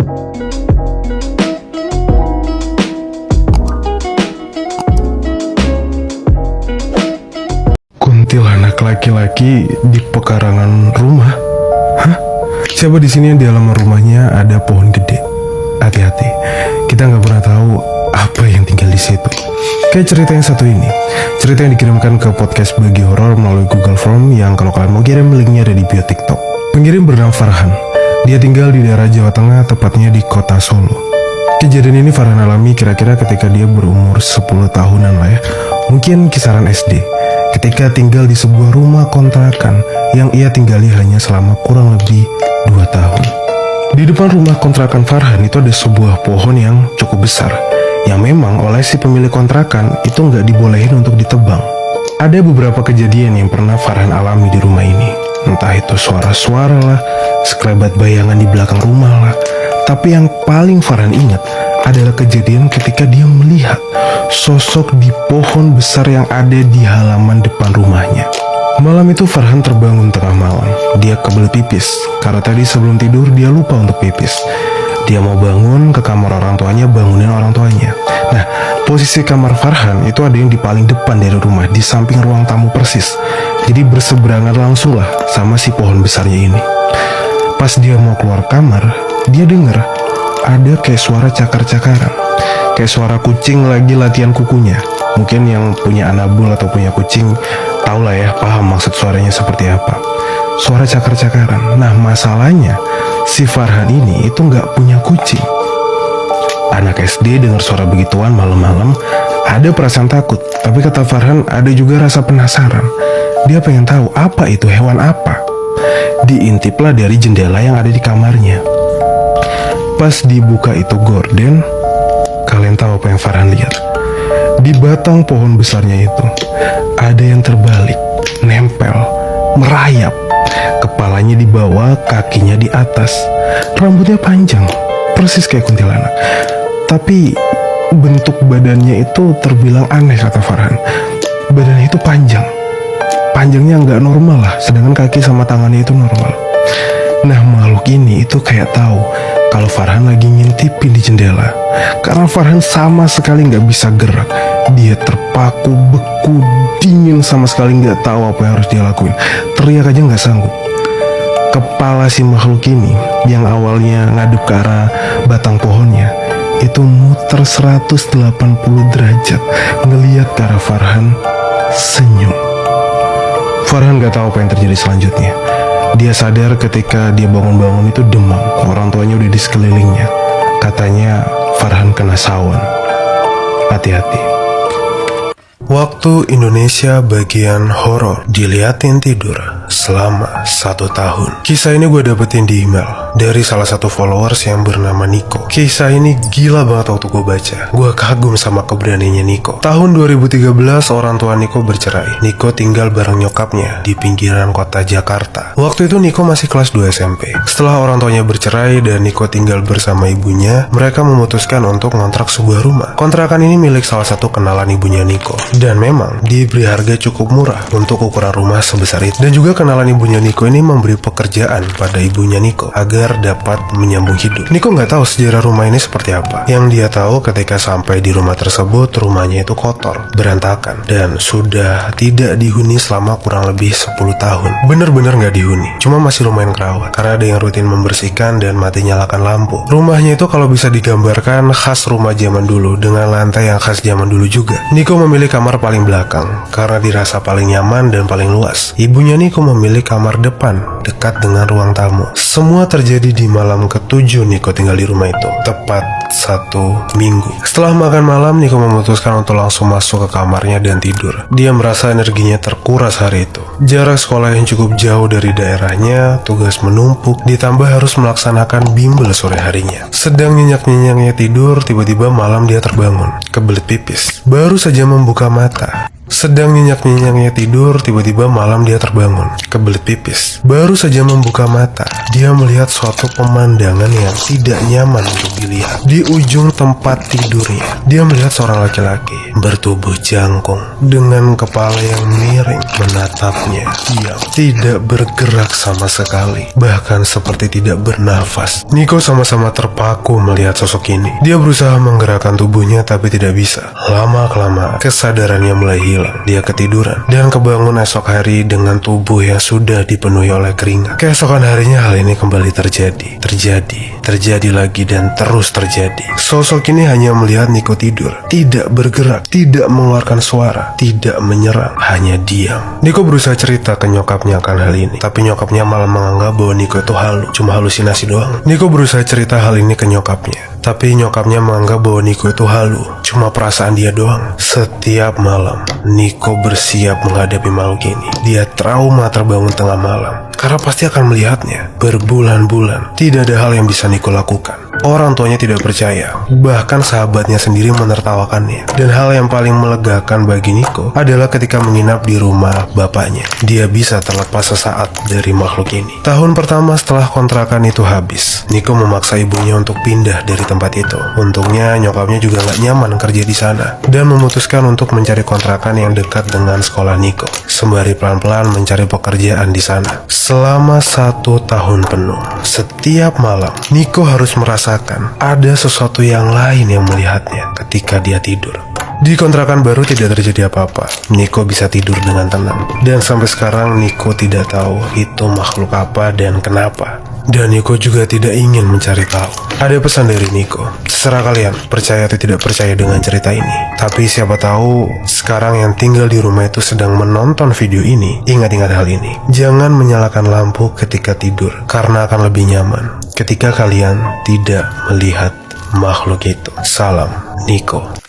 Kuntilanak laki-laki di pekarangan rumah. Hah? Siapa di sini yang di halaman rumahnya ada pohon gede? Hati-hati, kita nggak pernah tahu apa yang tinggal di situ. Kayak cerita yang satu ini, cerita yang dikirimkan ke podcast Bagi Horor melalui Google Form yang kalau kalian mau kirim linknya ada di bio TikTok. Pengirim bernama Farhan. Dia tinggal di daerah Jawa Tengah, tepatnya di kota Solo. Kejadian ini Farhan alami kira-kira ketika dia berumur 10 tahunan lah ya. Mungkin kisaran SD. Ketika tinggal di sebuah rumah kontrakan yang ia tinggali hanya selama kurang lebih 2 tahun. Di depan rumah kontrakan Farhan itu ada sebuah pohon yang cukup besar, yang memang oleh si pemilik kontrakan itu nggak dibolehin untuk ditebang. Ada beberapa kejadian yang pernah Farhan alami di rumah ini. Entah itu suara-suara lah, sekelebat bayangan di belakang rumah lah. Tapi yang paling Farhan ingat adalah kejadian ketika dia melihat sosok di pohon besar yang ada di halaman depan rumahnya. Malam itu Farhan terbangun tengah malam. Dia kebelet pipis, karena tadi sebelum tidur dia lupa untuk pipis. Dia mau bangun ke kamar orang tuanya, bangunin orang tuanya. Nah, posisi kamar Farhan itu ada yang di paling depan dari rumah, di samping ruang tamu persis. Jadi berseberangan langsung lah sama si pohon besarnya ini. Pas dia mau keluar kamar, dia dengar ada kayak suara cakar-cakaran, kayak suara kucing lagi latihan kukunya. Mungkin yang punya anabul atau punya kucing tahu lah ya, paham maksud suaranya seperti apa. Suara cakar-cakaran. Nah, masalahnya si Farhan ini itu nggak punya kucing. Anak SD dengar suara begituan malam-malam ada perasaan takut, tapi kata Farhan ada juga rasa penasaran. Dia pengen tahu apa itu, hewan apa. Diintiplah dari jendela yang ada di kamarnya. Pas dibuka itu gorden, kalian tahu apa yang Farhan lihat? Di batang pohon besarnya itu ada yang terbalik, nempel, merayap. Kepalanya di bawah, kakinya di atas. Rambutnya panjang, persis kayak kuntilanak. Tapi bentuk badannya itu terbilang aneh kata Farhan. Badannya itu panjang. Panjangnya nggak normal lah, sedangkan kaki sama tangannya itu normal. Nah, makhluk ini itu kayak tahu kalau Farhan lagi ngintipin di jendela. Karena Farhan sama sekali nggak bisa gerak. Dia terpaku, beku, dingin, sama sekali nggak tahu apa yang harus dia lakuin. Teriak aja nggak sanggup. Kepala si makhluk ini yang awalnya ngadep ke arah batang pohonnya itu muter 180 derajat ngeliat ke arah Farhan, senyum. Farhan gak tahu apa yang terjadi selanjutnya. Dia sadar ketika dia bangun-bangun itu demam. Orang tuanya udah di sekelilingnya. Katanya Farhan kena sawan. Hati-hati. Waktu Indonesia bagian horor, diliatin tidur selama 1 tahun. Kisah ini gue dapetin di email dari salah satu followers yang bernama Niko. Kisah ini gila banget waktu gue baca. Gue kagum sama keberaniannya Niko. Tahun 2013 orang tua Niko bercerai. Niko tinggal bareng nyokapnya di pinggiran kota Jakarta. Waktu itu Niko masih kelas 2 SMP. Setelah orang tuanya bercerai dan Niko tinggal bersama ibunya, mereka memutuskan untuk ngontrak sebuah rumah. Kontrakan ini milik salah satu kenalan ibunya Niko. Dan memang diberi harga cukup murah untuk ukuran rumah sebesar itu. Dan juga kenalan ibunya Niko ini memberi pekerjaan pada ibunya Niko agar dapat menyambung hidup. Niko nggak tahu sejarah rumah ini seperti apa. Yang dia tahu ketika sampai di rumah tersebut, rumahnya itu kotor, berantakan, dan sudah tidak dihuni selama kurang lebih 10 tahun. Bener-bener nggak dihuni, cuma masih lumayan kerawat karena ada yang rutin membersihkan dan mati nyalakan lampu. Rumahnya itu kalau bisa digambarkan khas rumah zaman dulu dengan lantai yang khas zaman dulu juga. Niko memilih kamar paling belakang karena dirasa paling nyaman dan paling luas. Ibunya Niko memilih kamar depan dekat dengan ruang tamu. Semua terjadi di malam ke-7 Niko tinggal di rumah itu, tepat 1 minggu. Setelah makan malam, Niko memutuskan untuk langsung masuk ke kamarnya dan tidur. Dia merasa energinya terkuras hari itu. Jarak sekolah yang cukup jauh dari daerahnya, tugas menumpuk, ditambah harus melaksanakan bimbel sore harinya. Sedang nyenyak-nyenyaknya tidur, tiba-tiba malam dia terbangun, kebelet pipis. Baru saja membuka mata. Sedang nyenyak-nyenyaknya tidur, tiba-tiba malam dia terbangun, kebelet pipis. Baru saja membuka mata, dia melihat suatu pemandangan yang tidak nyaman untuk dilihat. Di ujung tempat tidurnya, dia melihat seorang laki-laki bertubuh jangkung dengan kepala yang miring, menatapnya diam, tidak bergerak sama sekali, bahkan seperti tidak bernafas. Niko sama-sama terpaku melihat sosok ini. Dia berusaha menggerakkan tubuhnya tapi tidak bisa. Lama-kelamaan kesadarannya mulai hilang. Dia ketiduran dan kebangun esok hari dengan tubuh yang sudah dipenuhi oleh keringat. Keesokan harinya hal ini kembali terjadi lagi dan terus terjadi. Sosok ini hanya melihat Niko tidur, tidak bergerak, tidak mengeluarkan suara, tidak menyerang, hanya diam. Niko berusaha cerita ke nyokapnya akan hal ini, tapi nyokapnya malah menganggap bahwa Niko itu halu, cuma halusinasi doang. Niko berusaha cerita hal ini ke nyokapnya, tapi nyokapnya menganggap bahwa Niko itu halu, cuma perasaan dia doang. Setiap malam, Niko bersiap menghadapi makhluk ini. Dia trauma terbangun tengah malam, karena pasti akan melihatnya. Berbulan-bulan, tidak ada hal yang bisa Niko lakukan. Orang tuanya tidak percaya, bahkan sahabatnya sendiri menertawakannya. Dan hal yang paling melegakan bagi Niko adalah ketika menginap di rumah bapaknya. Dia bisa terlepas sesaat dari makhluk ini. Tahun pertama setelah kontrakan itu habis, Niko memaksa ibunya untuk pindah dari tempat itu. Untungnya nyokapnya juga gak nyaman kerja di sana dan memutuskan untuk mencari kontrakan yang dekat dengan sekolah Niko, sembari pelan-pelan mencari pekerjaan di sana. Selama 1 tahun penuh, setiap malam Niko harus merasakan ada sesuatu yang lain yang melihatnya ketika dia tidur. Di kontrakan baru tidak terjadi apa-apa. Niko bisa tidur dengan tenang. Dan sampai sekarang Niko tidak tahu itu makhluk apa dan kenapa. Dan Niko juga tidak ingin mencari tahu. Ada pesan dari Niko, terserah kalian percaya atau tidak percaya dengan cerita ini. Tapi siapa tahu sekarang yang tinggal di rumah itu sedang menonton video ini. Ingat-ingat hal ini. Jangan menyalakan lampu ketika tidur, karena akan lebih nyaman ketika kalian tidak melihat makhluk itu. Salam Niko.